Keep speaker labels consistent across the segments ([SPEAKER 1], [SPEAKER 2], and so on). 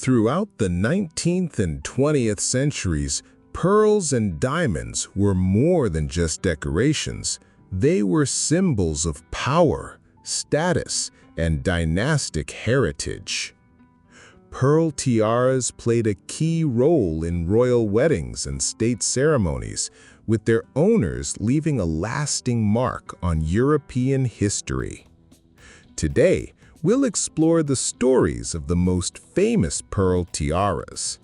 [SPEAKER 1] Throughout the 19th and 20th centuries, pearls and diamonds were more than just decorations. They were symbols of power, status, and dynastic heritage. Pearl tiaras played a key role in royal weddings and state ceremonies, with their owners leaving a lasting mark on European history. Today, we'll explore the stories of the most famous pearl tiaras.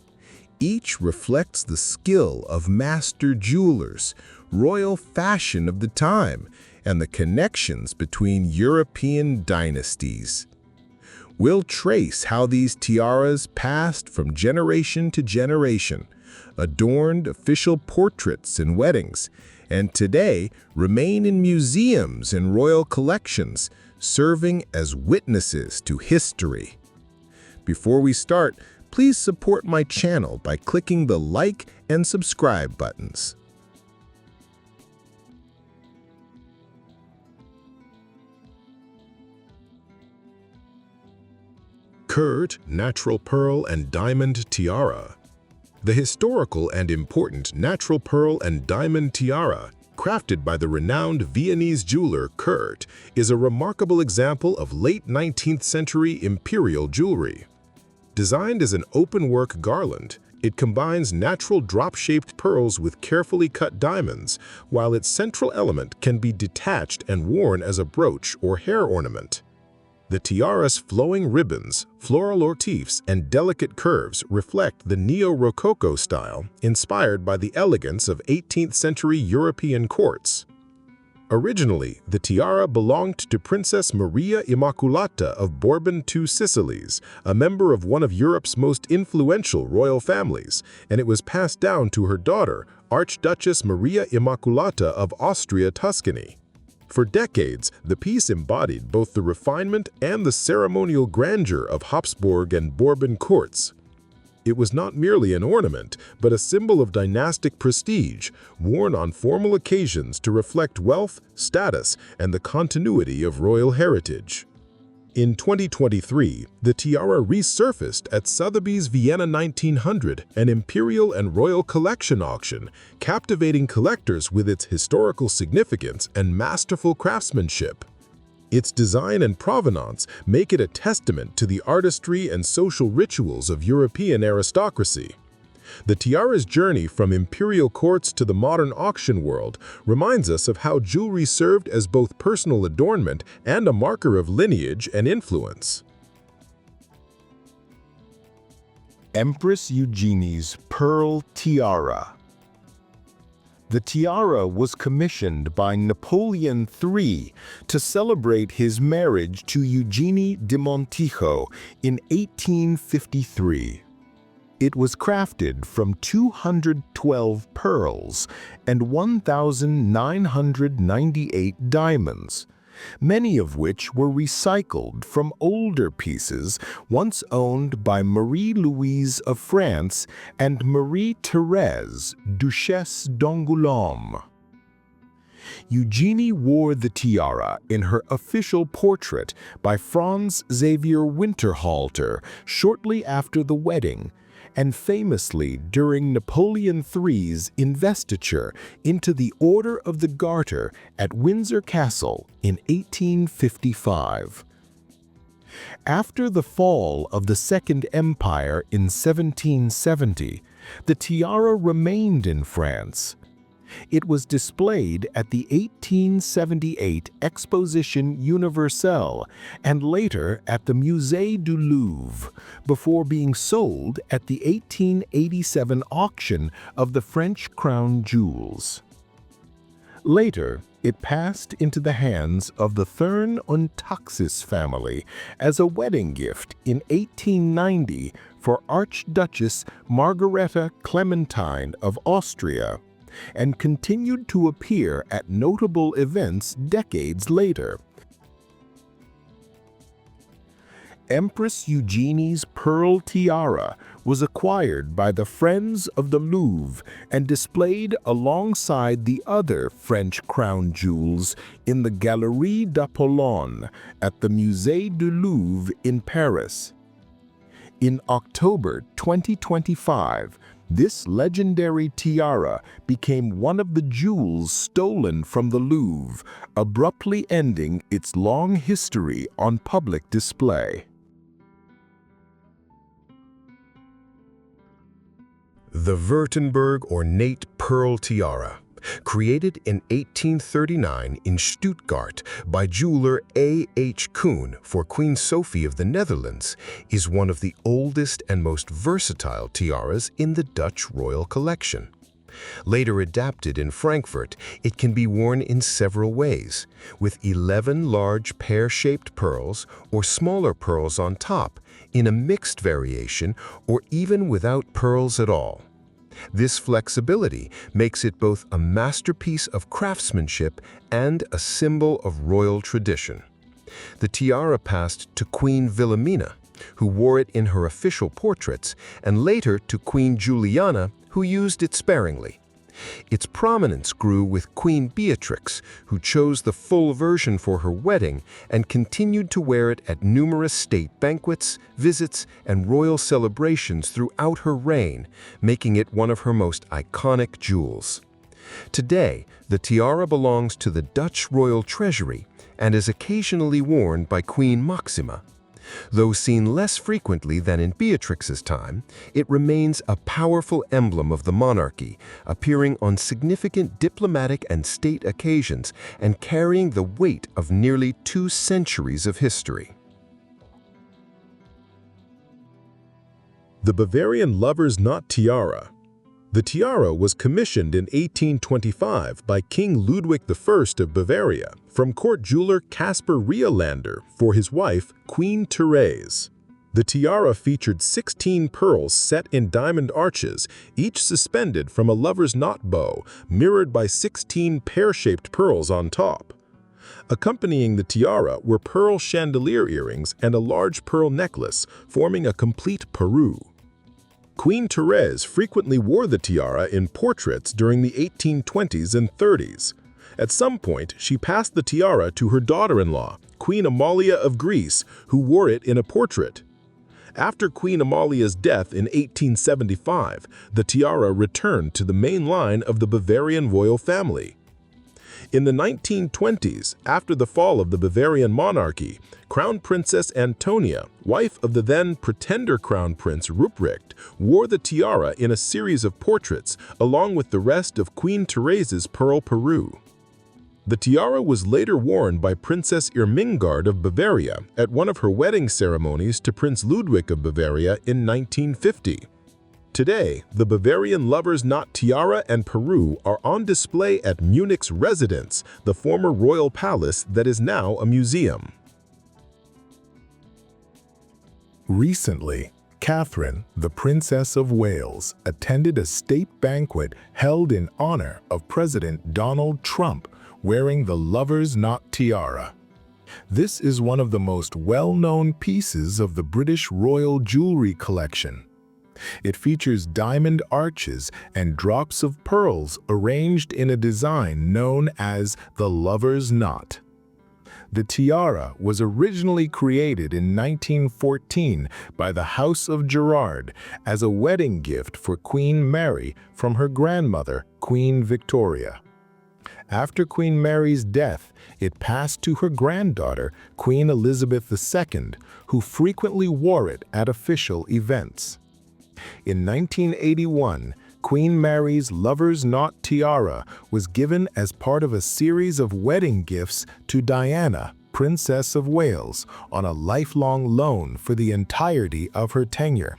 [SPEAKER 1] Each reflects the skill of master jewelers, royal fashion of the time, and the connections between European dynasties. We'll trace how these tiaras passed from generation to generation, adorned official portraits in weddings, and today remain in museums and royal collections, serving as witnesses to history. Before we start, please support my channel by clicking the like and subscribe buttons. Curved natural pearl and diamond tiara. The historical and important natural pearl and diamond tiara, crafted by the renowned Viennese jeweler Kurt, is a remarkable example of late 19th century imperial jewelry. Designed as an open-work garland, it combines natural drop-shaped pearls with carefully cut diamonds, while its central element can be detached and worn as a brooch or hair ornament. The tiara's flowing ribbons, floral motifs, and delicate curves reflect the Neo-Rococo style, inspired by the elegance of 18th-century European courts. Originally, the tiara belonged to Princess Maria Immaculata of Bourbon-II Sicilies, a member of one of Europe's most influential royal families, and it was passed down to her daughter, Archduchess Maria Immaculata of Austria-Tuscany. For decades, the piece embodied both the refinement and the ceremonial grandeur of Habsburg and Bourbon courts. It was not merely an ornament, but a symbol of dynastic prestige, worn on formal occasions to reflect wealth, status, and the continuity of royal heritage. In 2023, the tiara resurfaced at Sotheby's Vienna 1900, an imperial and royal collection auction, captivating collectors with its historical significance and masterful craftsmanship. Its design and provenance make it a testament to the artistry and social rituals of European aristocracy. The tiara's journey from imperial courts to the modern auction world reminds us of how jewelry served as both personal adornment and a marker of lineage and influence.
[SPEAKER 2] Empress Eugenie's Pearl Tiara. The tiara was commissioned by Napoleon III to celebrate his marriage to Eugenie de Montijo in 1853. It was crafted from 212 pearls and 1,998 diamonds, many of which were recycled from older pieces once owned by Marie-Louise of France and Marie-Thérèse, Duchesse d'Angoulême. Eugenie wore the tiara in her official portrait by Franz Xavier Winterhalter shortly after the wedding, and famously during Napoleon III's investiture into the Order of the Garter at Windsor Castle in 1855. After the fall of the Second Empire in 1770, the tiara remained in France. It was displayed at the 1878 Exposition Universelle and later at the Musée du Louvre, before being sold at the 1887 auction of the French Crown Jewels. Later, it passed into the hands of the Thurn und Taxis family as a wedding gift in 1890 for Archduchess Margareta Clementine of Austria, and continued to appear at notable events decades later. Empress Eugenie's pearl tiara was acquired by the Friends of the Louvre and displayed alongside the other French crown jewels in the Galerie d'Apollon at the Musée du Louvre in Paris. In October 2025, this legendary tiara became one of the jewels stolen from the Louvre, abruptly ending its long history on public display.
[SPEAKER 1] The Württemberg ornate pearl tiara, created in 1839 in Stuttgart by jeweler A. H. Kuhn for Queen Sophie of the Netherlands, is one of the oldest and most versatile tiaras in the Dutch royal collection. Later adapted in Frankfurt, it can be worn in several ways, with 11 large pear-shaped pearls or smaller pearls on top, in a mixed variation, or even without pearls at all. This flexibility makes it both a masterpiece of craftsmanship and a symbol of royal tradition. The tiara passed to Queen Wilhelmina, who wore it in her official portraits, and later to Queen Juliana, who used it sparingly. Its prominence grew with Queen Beatrix, who chose the full version for her wedding and continued to wear it at numerous state banquets, visits, and royal celebrations throughout her reign, making it one of her most iconic jewels. Today, the tiara belongs to the Dutch royal treasury and is occasionally worn by Queen Maxima. Though seen less frequently than in Beatrix's time, it remains a powerful emblem of the monarchy, appearing on significant diplomatic and state occasions and carrying the weight of nearly 2 centuries of history.
[SPEAKER 2] The Bavarian lover's knot tiara. The tiara was commissioned in 1825 by King Ludwig I of Bavaria from court jeweler Caspar Rieslander for his wife, Queen Tiaras. The tiara featured 16 pearls set in diamond arches, each suspended from a lover's knot bow, mirrored by 16 pear-shaped pearls on top. Accompanying the tiara were pearl chandelier earrings and a large pearl necklace, forming a complete parure. Queen Tiaras frequently wore the tiara in portraits during the 1820s and 30s. At some point, she passed the tiara to her daughter-in-law, Queen Amalia of Greece, who wore it in a portrait. After Queen Amalia's death in 1875, the tiara returned to the main line of the Bavarian royal family. In the 1920s, after the fall of the Bavarian monarchy, Crown Princess Antonia, wife of the then pretender Crown Prince Ruprecht, wore the tiara in a series of portraits along with the rest of Queen Theresia's pearl parure. The tiara was later worn by Princess Irmingard of Bavaria at one of her wedding ceremonies to Prince Ludwig of Bavaria in 1950. Today, the Bavarian lover's knot tiara and parure are on display at Munich's residence, the former royal palace that is now a museum. Recently, Catherine, the Princess of Wales, attended a state banquet held in honor of President Donald Trump, wearing the lover's knot tiara. This is one of the most well-known pieces of the British royal jewelry collection. It features diamond arches and drops of pearls arranged in a design known as the lover's knot. The tiara was originally created in 1914 by the House of Gerard as a wedding gift for Queen Mary from her grandmother, Queen Victoria. After Queen Mary's death, it passed to her granddaughter, Queen Elizabeth II, who frequently wore it at official events. In 1981, Queen Mary's lover's knot tiara was given as part of a series of wedding gifts to Diana, Princess of Wales, on a lifelong loan for the entirety of her tenure.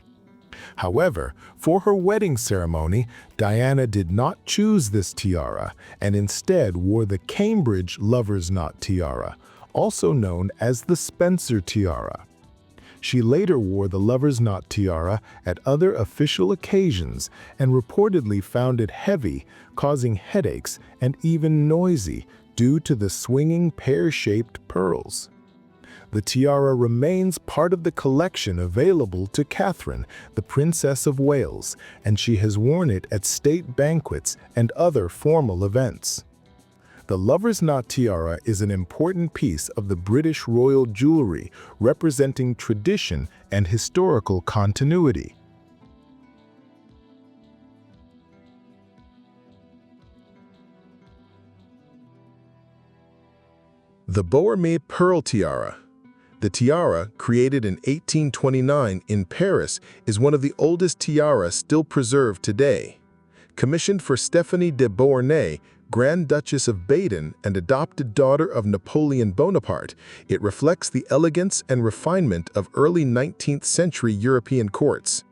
[SPEAKER 2] However, for her wedding ceremony, Diana did not choose this tiara and instead wore the Cambridge lover's knot tiara, also known as the Spencer tiara. She later wore the lover's knot tiara at other official occasions and reportedly found it heavy, causing headaches and even noisy due to the swinging pear-shaped pearls. The tiara remains part of the collection available to Catherine, the Princess of Wales, and she has worn it at state banquets and other formal events. The lover's knot tiara is an important piece of the British royal jewelry, representing tradition and historical continuity.
[SPEAKER 1] The Beauharnais pearl tiara. The tiara, created in 1829 in Paris, is one of the oldest tiaras still preserved today. Commissioned for Stephanie de Beauharnais, Grand Duchess of Baden and adopted daughter of Napoleon Bonaparte, it reflects the elegance and refinement of early 19th century European courts.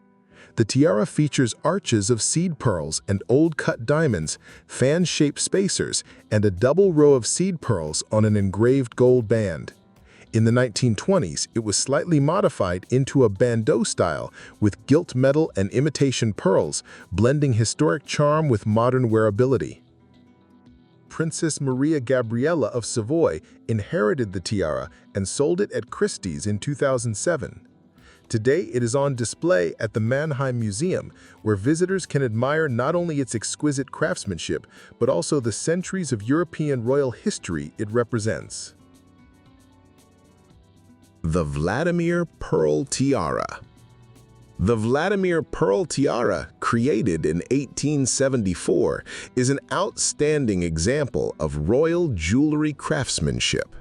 [SPEAKER 1] The tiara features arches of seed pearls and old-cut diamonds, fan-shaped spacers, and a double row of seed pearls on an engraved gold band. In the 1920s, it was slightly modified into a bandeau style with gilt metal and imitation pearls, blending historic charm with modern wearability. Princess Maria Gabriella of Savoy inherited the tiara and sold it at Christie's in 2007. Today, it is on display at the Mannheim Museum, where visitors can admire not only its exquisite craftsmanship, but also the centuries of European royal history it represents.
[SPEAKER 3] The Vladimir Pearl Tiara. The Vladimir Pearl Tiara, created in 1874, is an outstanding example of royal jewelry craftsmanship.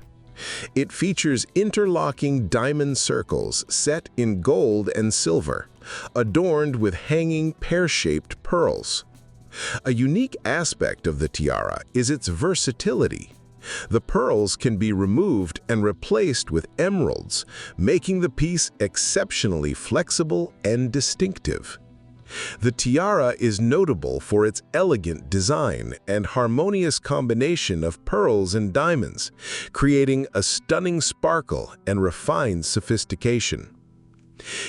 [SPEAKER 3] It features interlocking diamond circles set in gold and silver, adorned with hanging pear-shaped pearls. A unique aspect of the tiara is its versatility. The pearls can be removed and replaced with emeralds, making the piece exceptionally flexible and distinctive. The tiara is notable for its elegant design and harmonious combination of pearls and diamonds, creating a stunning sparkle and refined sophistication.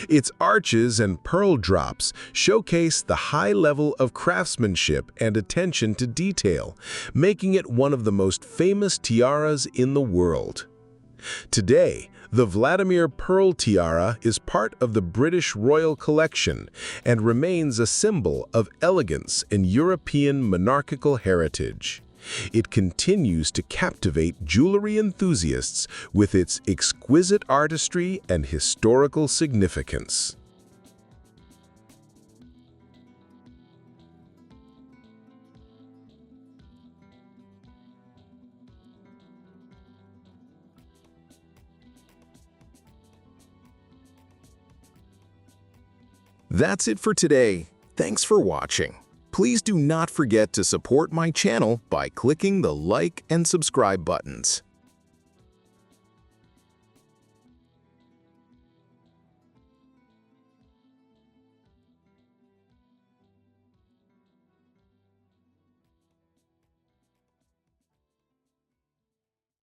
[SPEAKER 3] Its arches and pearl drops showcase the high level of craftsmanship and attention to detail, making it one of the most famous tiaras in the world. Today, the Vladimir Pearl Tiara is part of the British Royal Collection and remains a symbol of elegance and European monarchical heritage. It continues to captivate jewelry enthusiasts with its exquisite artistry and historical significance.
[SPEAKER 2] That's it for today. Thanks for watching. Please do not forget to support my channel by clicking the like and subscribe buttons.